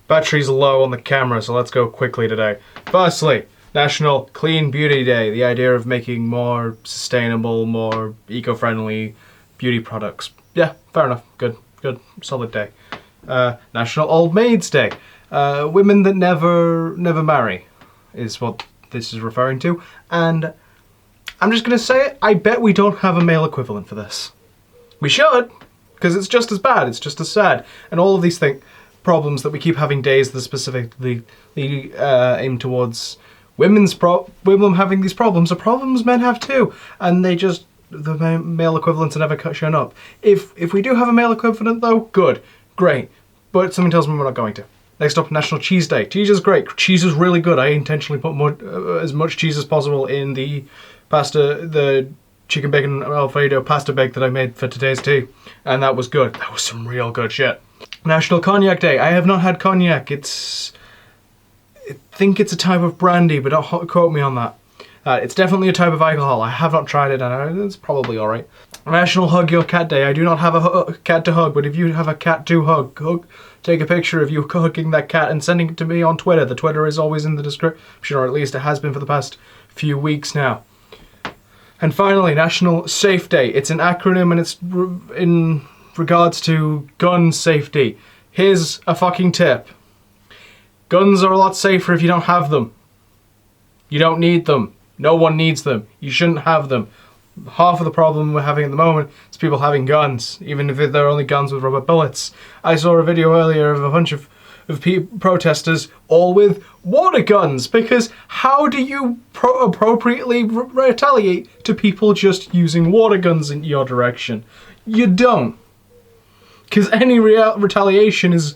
Battery's low on the camera, so let's go quickly today. Firstly, National Clean Beauty Day. The idea of making more sustainable, more eco-friendly beauty products. Yeah, fair enough. Good, solid day. National Old Maids Day. Women that never marry is what this is referring to. And I'm just gonna say it, I bet we don't have a male equivalent for this. We should, because it's just as bad, it's just as sad. And all of these problems that we keep having days that specifically aim towards women having these problems are problems men have too, and the male equivalents are never shown up. If we do have a male equivalent though, good, great, but something tells me we're not going to. Next up, National Cheese Day. Cheese is great. Cheese is really good. I intentionally put as much cheese as possible in the chicken bacon Alfredo pasta bake that I made for today's tea, and that was good. That was some real good shit. National Cognac Day. I have not had cognac. I think it's a type of brandy, but don't quote me on that. It's definitely a type of alcohol. I have not tried it, and it's probably alright. National Hug Your Cat Day. I do not have a cat to hug, but if you have a cat to hug, take a picture of you hugging that cat and sending it to me on Twitter. The Twitter is always in the description, or at least it has been for the past few weeks now. And finally, National Safe Day. It's an acronym, and it's in regards to gun safety. Here's a fucking tip. Guns are a lot safer if you don't have them. You don't need them. No one needs them. You shouldn't have them. Half of the problem we're having at the moment is people having guns, even if they're only guns with rubber bullets. I saw a video earlier of a bunch of protesters all with water guns, because how do you appropriately retaliate to people just using water guns in your direction? You don't. Because any retaliation is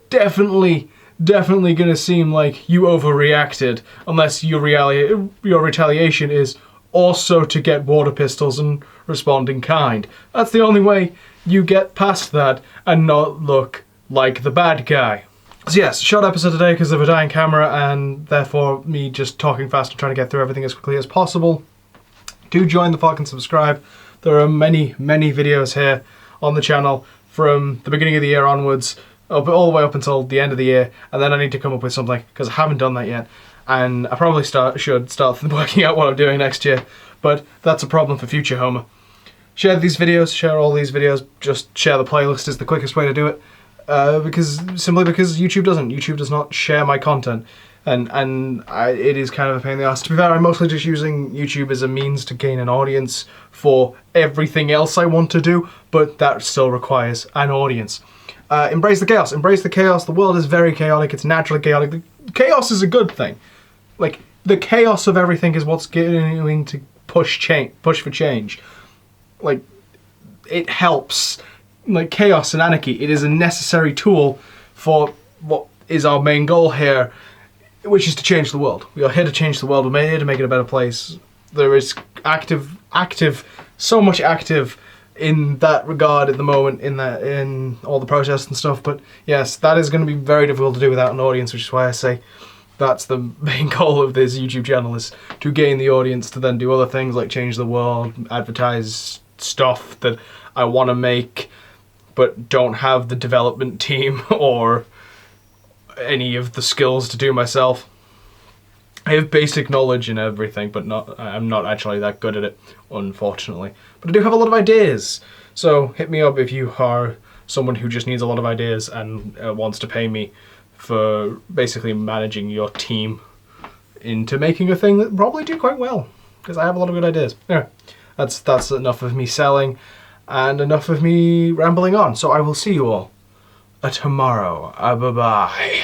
definitely gonna seem like you overreacted, unless your retaliation is also to get water pistols and respond in kind. That's the only way you get past that and not look like the bad guy. So yes, short episode today because of a dying camera, and therefore me just talking fast and trying to get through everything as quickly as possible. Do join the vlog and subscribe. There are many videos here on the channel from the beginning of the year onwards, all the way up until the end of the year, and then I need to come up with something because I haven't done that yet, and I probably should start working out what I'm doing next year, but that's a problem for future Homer. Share these videos, share all these videos, just share the playlist is the quickest way to do it, simply because YouTube does not share my content, and it is kind of a pain in the ass. To be fair, I'm mostly just using YouTube as a means to gain an audience for everything else I want to do, but that still requires an audience. Embrace the chaos. Embrace the chaos. The world is very chaotic. It's naturally chaotic. The chaos is a good thing. Like, the chaos of everything is what's going to push for change. Like, it helps. Like, chaos and anarchy, it is a necessary tool for what is our main goal here, which is to change the world. We are here to change the world. We're here to make it a better place. There is so much active in that regard at the moment, in all the protests and stuff, but yes, that is going to be very difficult to do without an audience, which is why I say that's the main goal of this YouTube channel, is to gain the audience to then do other things like change the world, advertise stuff that I want to make but don't have the development team or any of the skills to do myself. I have basic knowledge in everything, but I'm not actually that good at it, unfortunately. But I do have a lot of ideas, so hit me up if you are someone who just needs a lot of ideas and wants to pay me for basically managing your team into making a thing that will probably do quite well, because I have a lot of good ideas. Anyway, that's enough of me selling and enough of me rambling on, so I will see you all tomorrow. Bye-bye.